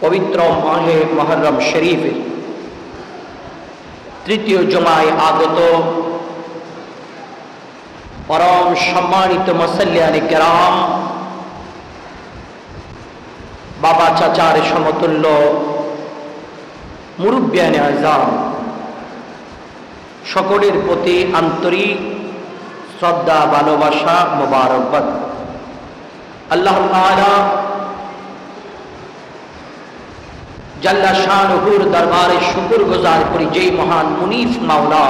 পবিত্র মাহে মুহররম শরীফের তৃতীয় জুমায় আগত পরম সম্মানিত মুসল্লিয়ানে কেরাম, বাবা চাচার সমতুল্য মুরব্বিয়ানে আযম, সকলের প্রতি আন্তরিক শ্রদ্ধা, ভালোবাসা, মোবারকবাদ। আল্লাহ তাআলা জাল্লা শানুহুর দরবারে শুকর গুজার করি, যেই মহান মুনিফ মাওলা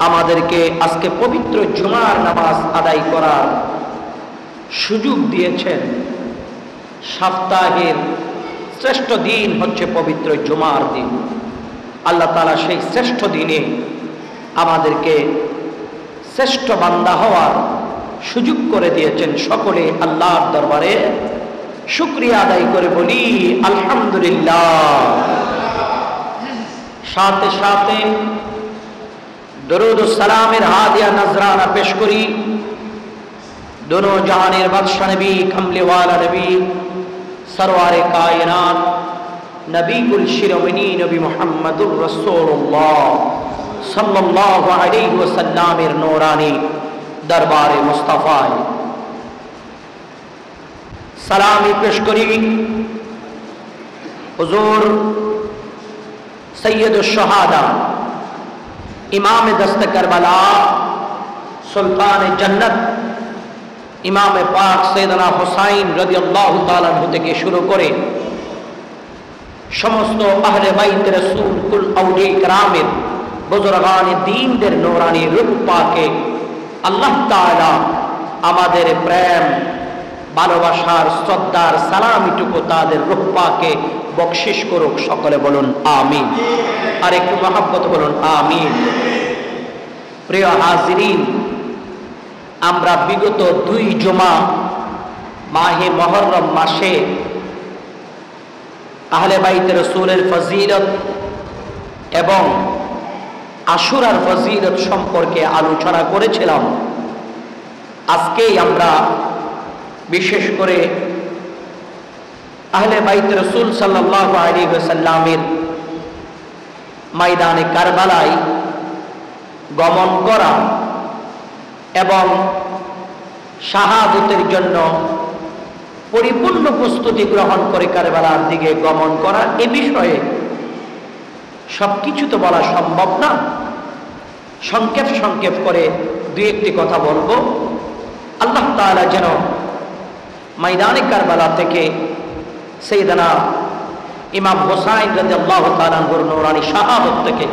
আমাদেরকে আজকে পবিত্র জুমার নামাজ আদায় করার সুযোগ দিয়েছেন। সপ্তাহের শ্রেষ্ঠ দিন হচ্ছে পবিত্র জুমার দিন। আল্লাহ তাআলা সেই শ্রেষ্ঠ দিনে আমাদেরকে শ্রেষ্ঠ বান্দা হওয়ার সুযোগ করে দিয়েছেন। সকলে আল্লাহর দরবারে শুকরিয়া আদায় করে বলি আলহামদুলিল্লাহ। সাথে সাথে দরুদ ও সালামের হাদিয়া নজরানা পেশ করি দোনো জাহানের বাদশা নবী, কামলে ওয়ালা নবী, সরওয়ারে কায়নাত নবী কুল শিরোমণি নবী মুহাম্মদুর রাসূলুল্লাহ সাল্লাল্লাহু আলাইহি ওয়াসাল্লামের নূরানি দরবারে মুস্তাফায় সালামি পেশ করি হুজুর সৈয়দুশ শাহাদা, ইমাম দস্ত কারবালা, সুলতান জান্নাত, ইমাম পাক সৈয়দনা হুসাইন রাদিয়াল্লাহু তাআলা আনহু থেকে শুরু করে সমস্ত আহলে বাইত রাসূল, কুল আউলিয়া কিরামের, বুজুরগানে দ্বীনদের নূরানি রূপ পাকে আল্লাহ তাআলা আমাদের প্রেম, ভালোবাসার, শ্রদ্ধার সালামিটুকু তাদের রূহ পাকে বকশিশ করুক। সকলে বলুন আমিন। আর একটু মহব্বত বলুন আমিন। প্রিয় হাজিরিন, আমরা বিগত 2 জুমা মাহে মুহররম মাসে আহলে বাইত রাসূলের ফজিলত এবং আশুরার ফজিলত সম্পর্কে আলোচনা করেছিলাম। আজকেই আমরা বিশেষ করে আহলে বাইত রাসূল সাল্লাল্লাহু আলাইহি ওয়াসাল্লামের ময়দানে কারবালায় গমন করা এবং শাহাদতের জন্য পরিপূর্ণ প্রস্তুতি গ্রহণ করে কারবালার দিকে গমন করা, এ বিষয়ে সবকিছু তো বলা সম্ভব না। সংক্ষেপ করে 2-1টি কথা বলবো। আল্লাহ তাআলা যেন ময়দানে কারবালা থেকে সাইয়েদনা ইমাম হুসাইন রাদিয়াল্লাহু তাআলা আনহুর নূরানি শাহাদত থেকে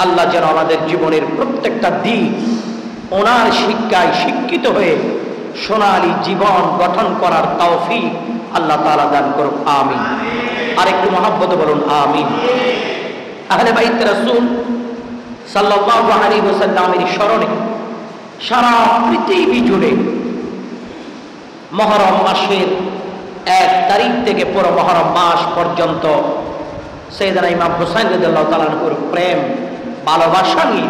আল্লাহ যেন আমাদের জীবনের প্রত্যেকটা দিক ওনার শিক্ষায় শিক্ষিত হয়ে সোনালী জীবন গঠন করার তৌফিক আল্লাহ তাআলা দান করুন আমিন। আর একটু মহব্বত বলুন আমিন। আহলে বাইত রাসূল সাল্লাল্লাহু আলাইহি ওয়াসাল্লামের স্মরণে সারা পৃথিবী জুড়ে মুহররম মাসের 1 তারিখ থেকে পুরো মুহররম মাস পর্যন্ত সাইয়েদনা ইমাম হুসাইন রাদিয়াল্লাহু তাআলা আনহুর প্রেম, ভালোবাসা নিয়ে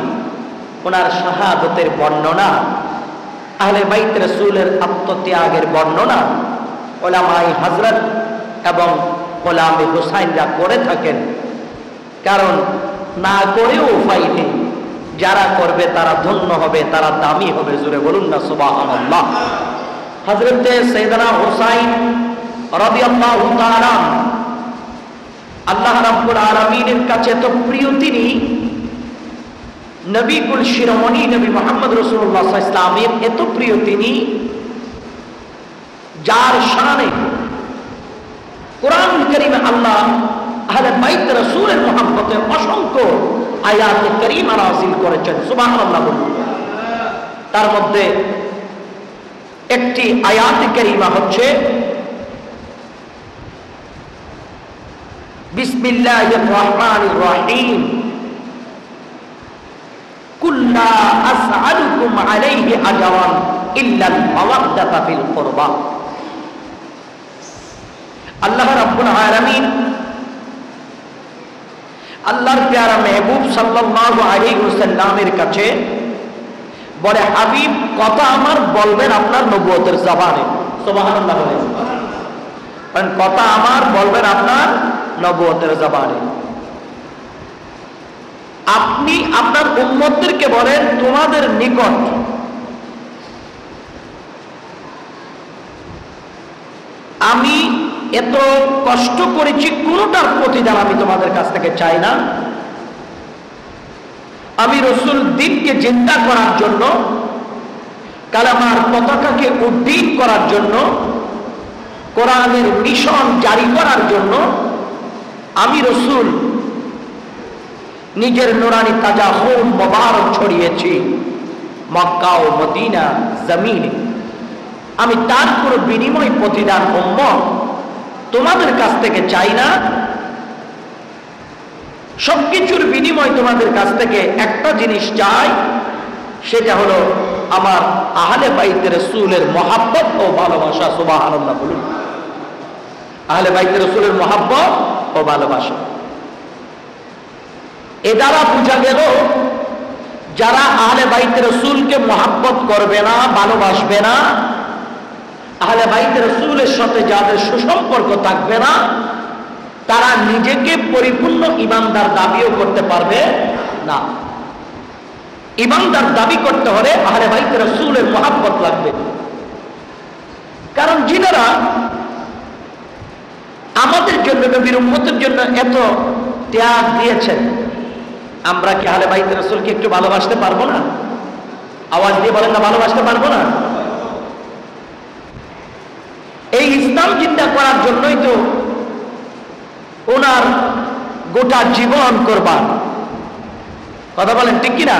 ওনার শাহাদতের বর্ণনা, আহলে বাইত রাসূলের আত্মত্যাগের বর্ণনা উলামায়ে হযরত এবং গোলামে হুসাইনরা করে থাকেন। কারণ না করেও উপায় নেই, যারা করবে তারা ধন্য হবে, তারা দামি হবে। জোরে বলুন না সুবহানাল্লাহ। হযরতে সাইয়েদনা হুসাইন রাদিয়াল্লাহু তাআলা আল্লাহ রাব্বুল আলামিনের কাছে তো প্রিয়, তিনি নবী কুল শিরোমণি নবী মুহাম্মদ রাসূলুল্লাহ সাল্লাল্লাহু আলাইহি ওয়াসাল্লামের এত প্রিয় তিনি, যার শানে কোরআন কারীমে আল্লাহ আহলে বাইত রাসূলের মুহাব্বতে অসংখ্য আয়াত কারীমা নাযিল করেছেন। সুবহানাল্লাহ। তার মধ্যে একটি আয়াত কারীমা হচ্ছে বিসমিল্লাহির রহমানির রহিম, কুল্লা আসআলুকুম আলাইহি আজরান ইল্লাল মাওয়াদ্দাতা ফিল কুরবা। আল্লাহ রাব্বুল আলামিন আল্লাহর প্যারা মেহবুব সাল্লাল্লাহু আলাইহি ওয়াসাল্লামের কাছে বলে, হাবিব কথা আমার বলবেন আপনার নবুয়তের জবানে। সুবহানাল্লাহ বলেন। কারণ কথা আমার, বলবেন আপনার নবুয়তের জবানে। আপনি আপনার উম্মতদেরকে বলেন, তোমাদের নিকট আমি এত কষ্ট করেছি, কোনটার প্রতিদান আমি তোমাদের কাছ থেকে চাই না। আমি রাসূল দ্বীনকে জিন্দা করার জন্য, কালেমার পতাকাকে উড্ডীন করার জন্য, কোরআনের মিশন জারি করার জন্য আমি রাসূল নিজের নুরানি তাজা খুন মোবারক ছড়িয়েছি মক্কা ও মদিনা জমিনে। আমি তার কোনো বিনিময় প্রতিদান উম্মত তোমাদের কাছ থেকে চাই না। সবকিছুর বিনিময় তোমাদের কাছ থেকে একটা জিনিস চাই, সেটা হলো আমার আহলে বাইত রাসূলের মহাব্বত ও ভালোবাসা। সুবহানাল্লাহ বলুন। আহলে বাইত রাসূলের মহাব্বত ও ভালোবাসা। এ দ্বারা বোঝা গেল, যারা আহলে বাইত রাসূলকে মহাব্বত করবে না, ভালোবাসবে না, আহলে বাইত রাসূলের সাথে যাদের সুসম্পর্ক থাকবে না, তারা নিজেকে পরিপূর্ণ ঈমানদার দাবিও করতে পারবে না। ঈমানদার দাবি করতে হলে আহলে বাইত রাসূলের মহাব্বত লাগবে। কারণ যিনারা আমাদের জন্য, নবীর উম্মতের জন্য এত ত্যাগ দিয়েছেন, আমরা কি আহলে বাইত রাসূলকে একটু ভালোবাসতে পারবো না? আওয়াজ দিয়ে বলেন না, ভালোবাসতে পারবো না? এই ইসলাম জিন্দা করার জন্যই তো ওনার গোটা জীবন কোরবান। কথা বলেন ঠিক কিনা?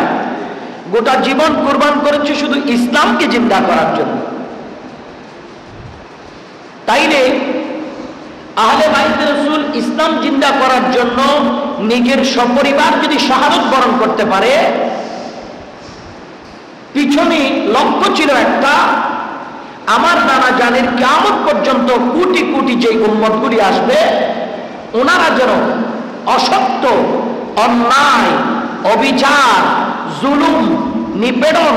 গোটা জীবন কোরবান করেছে শুধু ইসলামকে জিন্দা করার জন্য। তাইলে আহলে বাইত রাসূল ইসলাম জিন্দা করার জন্য নিজের সপরিবার যদি শাহাদাত বরণ করতে পারে, পিছনে লক্ষ্য ছিল একটা, আমার নানা জানের কিয়ামত পর্যন্ত কোটি কোটি যে উম্মতগুলি আসবে, ওনারা যেন অসত্য, অন্যায়, অবিচার, জুলুম, নিপীড়ন,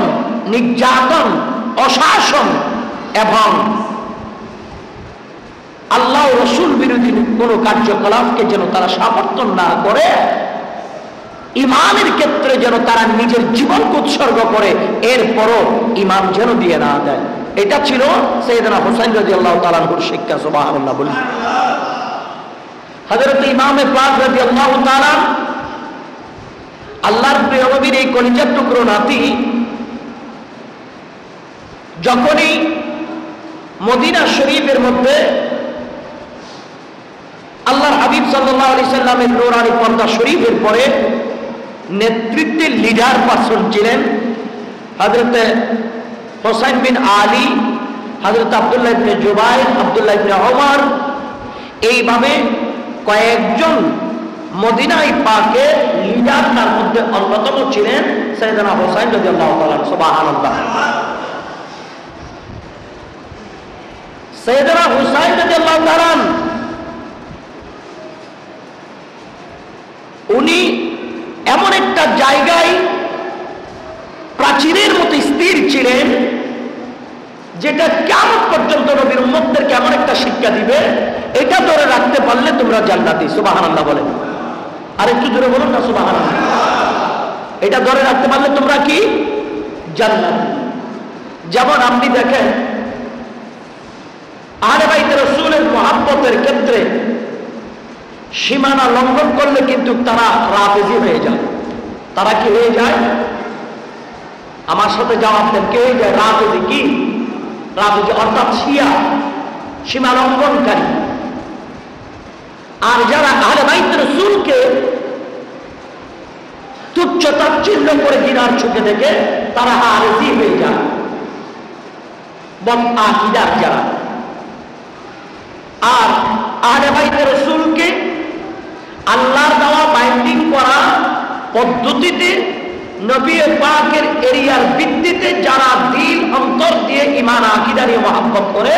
নির্যাতন, অশাসন এবং আল্লাহ ও রাসূল বিরোধী কোনো কার্যকলাপকে যেন তারা সমর্থন না করে, ঈমানের ক্ষেত্রে যেন তারা নিজের জীবনকে উৎসর্গ করে, এরপরও ঈমান যেন দিয়ে না দেয়। এটা ছিল সাইয়েদনা হুসাইন রাদিয়াল্লাহু তাআলা আনহুর শিক্ষা। সুবহানাল্লাহ বলি। হযরত ইমামে পাক রাদিয়াল্লাহু তাআলা, আল্লাহর প্রিয় নবীর এই কলিজার টুকরো নাতি, যখনই মদিনা শরীফের মধ্যে আল্লাহর হাবিব সাল্লাল্লাহু আলাইহি সাল্লামের নূরানি পর্দা শরীফের পরে নেতৃত্বের লিডার পারসন ছিলেন হযরত হোসাইন বিন আলী, হযরত আব্দুল্লাহ ইবনে জুবাইর, আব্দুল্লাহ ইবনে ওমর, এইভাবে কয়েকজন মদিনায় পাকে লিডার, তার মধ্যে অন্যতম ছিলেন সাইয়েদনা হোসাইন রাদিয়াল্লাহু তাআলা। সুবহানাল্লাহ। সাইয়েদনা হোসাইন রাদিয়াল্লাহু তাআলা উনি এমন একটা জায়গায় প্রাচীরের মতো স্থির ছিলেন, যেটা কিয়ামত পর্যন্ত নবীর উম্মতদেরকে এমন একটা শিক্ষা দিবে, এটা ধরে রাখতে পারলে তোমরা জান্নাতি। সুবহানাল্লাহ বলেন। আর একটু জোরে বলুন না সুবহানাল্লাহ। এটা ধরে রাখতে পারলে তোমরা কি? জান্নাতি। যেমন আপনি দেখেন, আহলে বাইত রাসূলের মহব্বতের ক্ষেত্রে সীমানা লঙ্ঘন করলে কিন্তু তারা রাফেজি হয়ে যায়। তারা কি হয়ে যায়? আমার সাথে জবাব দেন, কে হয়ে যায়? রাফেজি। কি রাফেজি? অর্থাৎ শিয়া, সীমা লঙ্ঘনকারী। আর যারা আহলে বাইত রাসূলকে তুচ্ছ তাচ্ছিল্য করে ঘৃণার চোখে দেখে, তারা হারেজি হয়ে যায়, বদ আকীদার যারা। আর আহলে বাইত রাসূলকে আল্লাহর দেওয়া বাইন্ডিং করা পদ্ধতিতে, নবী পাকের এরিয়ার ভিত্তিতে যারা দিল অন্তর দিয়ে ঈমান আকীদা নিয়ে মহব্বত করে,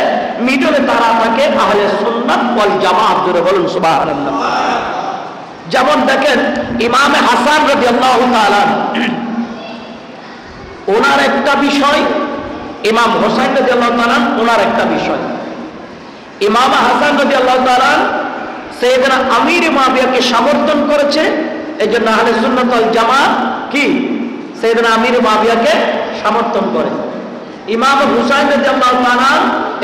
মিডলে তারা থাকে আহলে সুন্নাত ওয়াল জামাত। জোরে বলুন সুবহানাল্লাহ। যেমন দেখেন ইমামে হাসান রাদিয়াল্লাহু তাআলা, ওনার একটা বিষয়, ইমাম হোসাইন রাদিয়াল্লাহু তাআলা ওনার একটা বিষয়। ইমাম হাসান রাদিয়াল্লাহু তাআলা সাইয়েদনা আমির মুআবিয়াকে সমর্থন করেছে। এজন্য আহলে সুন্নাত ওয়াল জামাত কি সাইয়েদনা আমির মুআবিয়াকে সমর্থন করে। ইমাম হুসাইন রাদিয়াল্লাহু তাআলা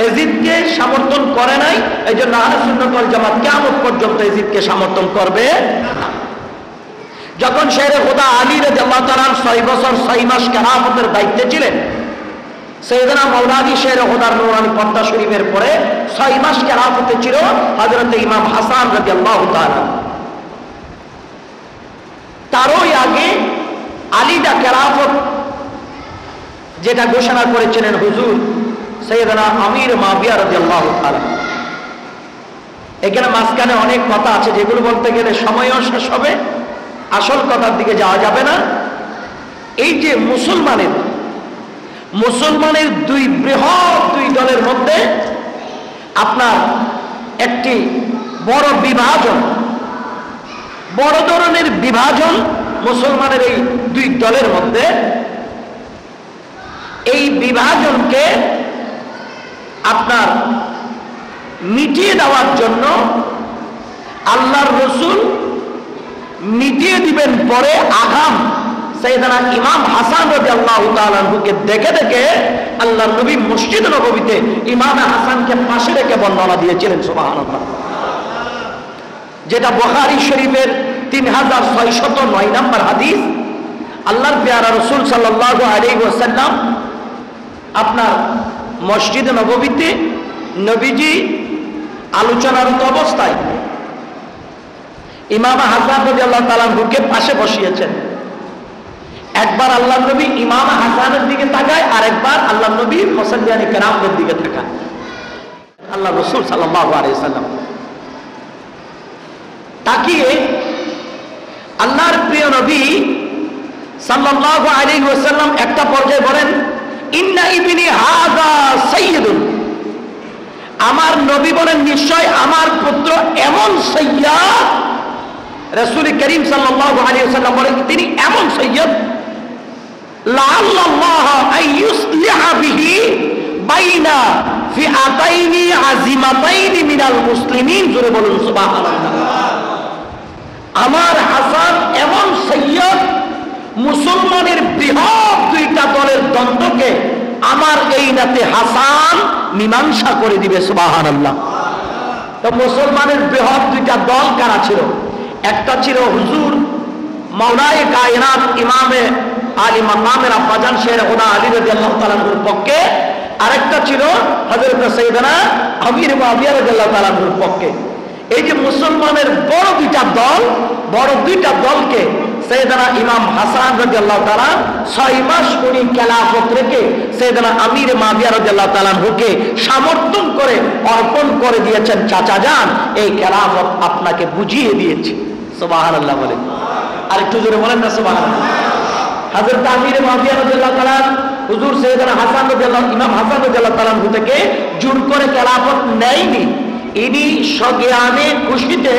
ইয়াজিদকে সমর্থন করে নাই। এজন্য আহলে সুন্নাত ওয়াল জামাত কিয়ামত পর্যন্ত ইয়াজিদকে সমর্থন করবে। যখন শেরে খোদা আলী রাদিয়াল্লাহু তাআলা 6 বছর 6 মাস খেলাফতের দায়িত্বে ছিলেন, সাইয়েদনা মাওলানা শেরে খোদার নূরানী পর্দা শরীফের পরে 6 মাস খেলাফতে ছিল হযরত ইমাম হাসান রাদিয়াল্লাহু তাআলা। তারই আগে আলীদা খেলাফত যেটা ঘোষণা করেছিলেন হুজুর সাইয়েদনা আমির মুআবিয়া রাদিয়াল্লাহু তাআলা। এখানে মাঝখানে অনেক কথা আছে যেগুলো বলতে গেলে সময়ও শেষ হবে, আসল কথার দিকে যাওয়া যাবে না। এই যে মুসলমানের দুই বৃহৎ দুই দলের মধ্যে আপনার একটি বড় বিভাজন, বড় ধরনের বিভাজন মুসলমানের এই দুই দলের মধ্যে। এই বিভাজনকে আপনার মিটিয়ে দেওয়ার জন্য আল্লাহর রাসূল মিটিয়ে দিবেন পরে আগাম সাইয়েদনা ইমাম হাসান রাদিয়াল্লাহু তাআলা আনহুকে দেখে দেখে আল্লাহর নবী মসজিদ নববীতে ইমাম হাসানকে পাশে রেখে বর্ণনা দিয়েছিলেন। সুবহানাল্লাহ। যেটা বুখারী শরীফের 3609 নম্বর হাদিস। আল্লাহর প্যারা রাসূল সাল্লাল্লাহু আলাইহি ওয়াসাল্লাম আপনার মসজিদ নববীতে নবীজি আলোচনারত অবস্থায় ইমাম হাসান রাদিয়াল্লাহু তাআলা আনহুকে পাশে বসিয়েছেন। একবার আল্লাহর নবী ইমাম হাসানের দিকে তাকায়, আর একবার আল্লাহর নবী মুসাল্লিয়ানে কেরামদের দিকে তাকায়। আল্লাহ রাসূল সাল্লাল্লাহু আলাইহি ওয়াসাল্লাম তাকিয়ে আল্লাহর প্রিয় নবী সাল্লাল্লাহু আলাইহি ওয়াসাল্লাম একটা পর্যায়ে বলেন, ইন্না ইবনি হাযা সাইয়্যিদুন। আমার নবী বলেন নিশ্চয় আমার পুত্র এমন সাইয়্যিদ। রাসূল করিম সাল্লাল্লাহু আলাইহি ওয়াসাল্লাম বলেন তিনি এমন সাইয়্যিদ লাআল্লাল্লাহ আইয়ুসলিহা বিহি বাইনা ফিআতাইনি আযিমাতাইনি মিনাল মুসলিমিন। জোরে বলুন সুবহানাল্লাহ। আমার হাসান এমন সাইয়্যিদ, মুসলমানের বৃহৎ দুইটা দলের দ্বন্দ্বকে আমার এই নাতে হাসান মীমাংসা করে দিবে। সুবহানাল্লাহ। তো মুসলমানের বৃহৎ দুইটা দল কারা ছিল? একটা ছিল হুজুর মাওলায়ে কায়নাত ইমামে আলী মাকামের আব্বাজান শেরে খোদা আলী রাদিয়াল্লাহু তাআলা আনহুর পক্ষে, আরেকটা ছিল হযরত সাইয়েদনা আমির মুআবিয়া রাদিয়াল্লাহু তাআলা আনহুর পক্ষে। এই যে মুসলমানের বড় দুইটা দলকে সাইয়েদনা ইমাম হাসান রাদিয়াল্লাহু তাআলা 6 মাস উনি খেলাফত রেখে সাইয়েদনা আমির মুআবিয়া রাদিয়াল্লাহু তাআলা আনহুকে সমর্থন করে অর্পণ করে দিয়েছেন। চাচা যান, এই খেলাফত আপনাকে বুঝিয়ে দিয়েছি। সুবহানাল্লাহ বলেন, আর একটু জোরে বলেন না সুবহানাল্লাহ। হযরত আমির মুআবিয়া রাদিয়াল্লাহু তাআলা হুজুর সাইয়েদনা হাসান রাদিয়াল্লাহু ইমাম হাসান রাদিয়াল্লাহু তাআলা আনহু থেকে জোর করে খেলাফত নেয়নি। ইনি সজ্ঞানে খুশিতে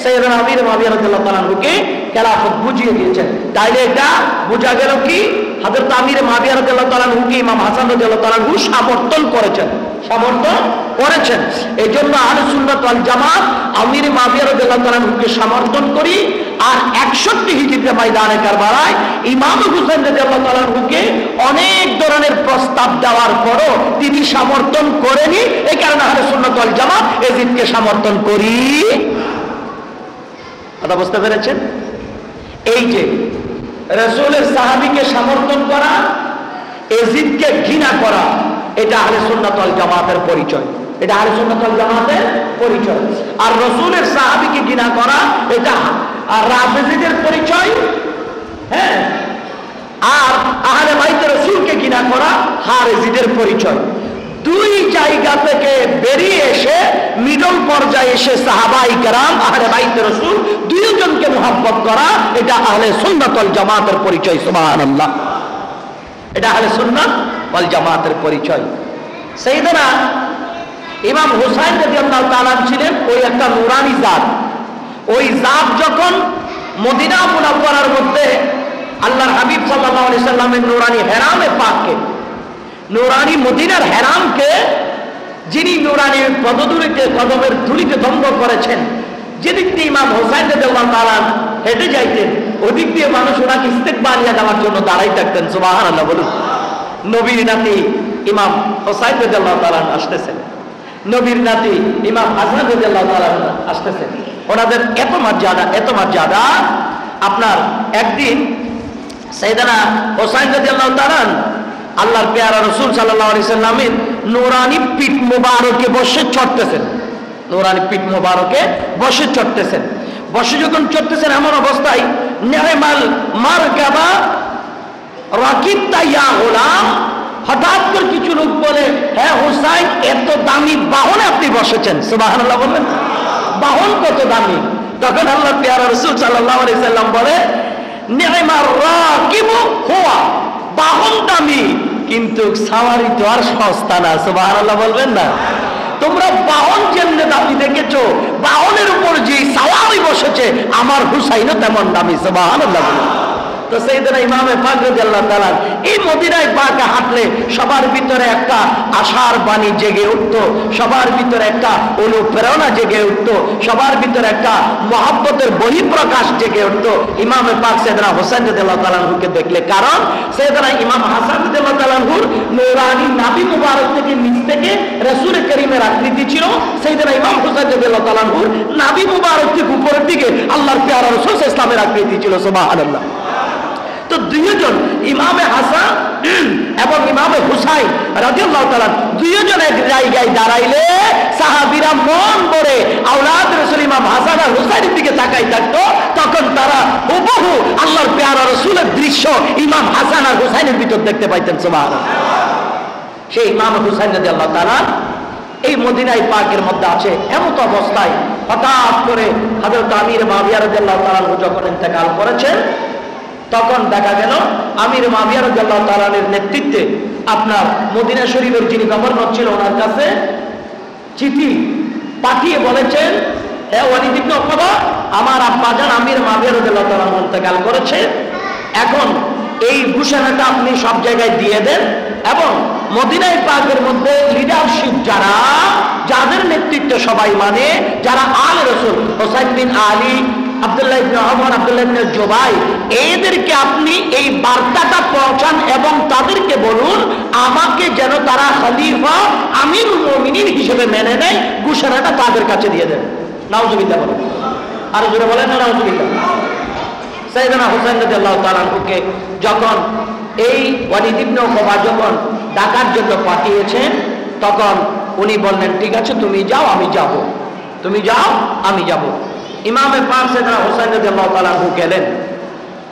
সাইয়েদনা আমির মুআবিয়া রাদিয়াল্লাহু তাআলা আনহুকে খেলাফত বুঝিয়ে দিয়েছেন। তাইলে এটা বোঝা গেল কি হযরত আমির মুআবিয়া রাদিয়াল্লাহু তাআলা আনহুকে ইমাম হাসান রাদিয়াল্লাহু তাআলা আনহু সমর্থন করেছেন। এজন্য আহলে সুন্নাত ওয়াল জামাত আমির মুআবিয়া রাদিয়াল্লাহু তাআলা আনহুকে সমর্থন করি। আর 61 হিজরিতে ময়দানে কারবালায় ইমাম হুসাইন রাদিয়াল্লাহু তাআলা আনহুকে অনেক ধরনের প্রস্তাব দেওয়ার পরও তিনি সমর্থন করেনি। এই কারণে আহলে সুন্নাত ওয়াল জামাত ইয়াজিদকে সমর্থন করি। কথা বুঝতে পেরেছেন? এই যে রাসূলের সাহাবীকে সমর্থন করা, ইয়াজিদকে ঘৃণা করা, এটা আহলে সুন্নাত ওয়াল জামাতের পরিচয়। এটা আহলে সুন্নাত ওয়াল জামাতের পরিচয়। আর রাসূলের সাহাবীকে ঘৃণা করা এটা রাফেজিদের পরিচয়। হ্যাঁ, আর আহলে বাইত রাসূলকে ঘৃণা করা খারেজিদের পরিচয়। দুই জায়গা থেকে বেরিয়ে এসে মিডল পর্যায়ে এসে সাহাবায়ে কেরাম আহলে বাইত রাসূল দুইজনকে মুহাব্বত করা, এটা আহলে সুন্নাত ওয়াল জামাতের পরিচয়। সুবহানাল্লাহ। এটা আহলে সুন্নাত ওয়াল জামাতের পরিচয়। সাইয়েদনা ইমাম হুসাইন রাদিয়াল্লাহু তাআলা ছিলেন ওই একটা নূরানি জাত। ওই জাত যখন মদিনা মুনাওয়ারার মধ্যে আল্লাহর হাবিব সাল্লাল্লাহু আলাইহি সাল্লামের নূরানি হেরামে পাককে, নূরানি মদিনার হেরামকে যিনি নুরানি পদধূলিতে কদমের ধুলিতে দম্ভ করেছেন, যেদিক দিয়ে ইমাম হোসাইন রাদিয়াল্লাহু তাআলা হেঁটে যাইতেন, ওদিক দিয়ে মানুষ ওনাকে ইস্তেকবালিয়া দেওয়ার জন্য দাঁড়াই থাকতেন। সুবহানাল্লাহ বলুন। নবীর নাতি ইমাম হোসাইন রাদিয়াল্লাহু তাআলা আসতেছেন, নবীর নাতি ইমাম হাসান রাদিয়াল্লাহু তাআলা আসতেছেন। ওনাদের এত মর্যাদা। আপনার একদিন সাইয়েদনা হোসাইন রাদিয়াল্লাহু তাআলা আল্লাহর পেয়ারা রাসূল সাল্লাল্লাহু আলাইহি সাল্লামের নূরানি পিঠ মোবারকে বসে চড়তেছেন, নূরানি পিঠ মোবারকে বসে চড়তেছেন। বসে যখন চড়তেছেন এমন অবস্থায় নি'মাল মারকাবা রাকিবতা ইয়া গোলাম, হঠাৎ করে কিছু লোক বলে, হ্যাঁ হোসাইন, এত দামি বাহনে আপনি বসেছেন। সুবহানাল্লাহ বললেন, বাহন কত দামি। তখন আল্লাহর পেয়ারা রাসূল সাল্লাল্লাহু আলাইহি সাল্লাম বলে, নি'মার রাকিবু হুয়া, বাহন দামি কিন্তু সাওয়ারি তো আর সস্তা না। সুবহানাল্লাহ বলবেন না? তোমরা বাহন যেমনি দামি দেখেছো, বাহনের উপর যে সাওয়ারি বসেছে আমার হুসাইনও তেমন দামি। সুবহানাল্লাহ বলুন। তো সাইয়েদনা ইমামে পাক রাদিয়াল্লাহু তাআলা এই মদিনায় পাকে হাঁটলে সবার ভিতরে একটা আশার বাণী জেগে উঠত, সবার ভিতরে একটা অনুপ্রেরণা জেগে উঠত, সবার ভিতরে একটা মহব্বতের বহিঃপ্রকাশ জেগে উঠত ইমামে পাক সাইয়েদনা হোসেন রাদিয়াল্লাহু তাআলা আনহুকে দেখলে। কারণ সাইয়েদনা ইমাম হাসান রাদিয়াল্লাহু তাআলা আনহুর নূরানি নাভি মুবারক থেকে নিচ থেকে রাসূল করিমের আকৃতি ছিল, সাইয়েদনা ইমাম হোসেন রাদিয়াল্লাহু তাআলা আনহুর নাভি মুবারক থেকে উপরের দিকে আল্লাহর পেয়ারা রাসূল ইসলামের আকৃতি ছিল। সুবহানাল্লাহ। তো দুইজন ইমামে হাসান এবং ইমামে হুসাইন রাদিয়াল্লাহু তাআলা দুইজন এক জায়গায় দাঁড়াইলে সাহাবীরা মন ভরে আওলাদ রাসূল ইমাম হাসান আর হুসাইনের দিকে তাকাই থাকতো। তখন তারা হুবহু আল্লাহর পেয়ারা রাসূলের দৃশ্য ইমাম হাসান আর হুসাইনের ভিতর দেখতে পাইতেন। সুবহানাল্লাহ। সেই ইমাম হুসাইন রাদিয়াল্লাহু তাআলা এই মদিনায় পাকের মধ্যে আছে। এমন অবস্থায় হঠাৎ করে হযরত আমির মুআবিয়া রাদিয়াল্লাহু তাআলা যখন ইন্তেকাল করেছেন, তখন দেখা গেল আমির মুআবিয়া রাদিয়াল্লাহু তাআলার নেতৃত্বে আপনার মদিনা শরীফের যিনি গভর্নর ছিল ওনার কাছে চিঠি পাঠিয়ে বলেছেন, হে ওয়ালিদ ইবনে উকবা, আমার আব্বাজান আমির মুআবিয়া রাদিয়াল্লাহু তাআলা ইন্তেকাল করেছে, এখন এই ঘোষণাটা আপনি সব জায়গায় দিয়ে দেন এবং মদিনায় পাকের মধ্যে লিডারশিপ যারা, যাদের নেতৃত্বে সবাই মানে, যারা আলে রাসূল হোসাইন বিন আলী, আব্দুল্লাহ ইবনে ওমর, আব্দুল্লাহ ইবনে জুবাইর, এদেরকে আপনি এই বার্তাটা পৌঁছান এবং তাদেরকে বলুন আমাকে যেন তারা খলিফা আমিরুল মুমিনিন হিসেবে মেনে নেয়, ঘোষণাটা তাদের কাছে দিয়ে দেন। নাউজুবিল্লাহ বলেন, আর জোরে বলেন না নাউজুবিল্লাহ। সাইয়েদনা হোসেন রাদিয়াল্লাহু তাআলা আনহুকে যখন এই ওয়ালিদ ইবনে উকবা যখন ডাকার জন্য পাঠিয়েছেন, তখন উনি বললেন, ঠিক আছে তুমি যাও আমি যাব, তুমি যাও আমি যাব। ইমামে পাক সাইয়েদনা হোসেন রাদিয়াল্লাহু তাআলা আনহু গেলেন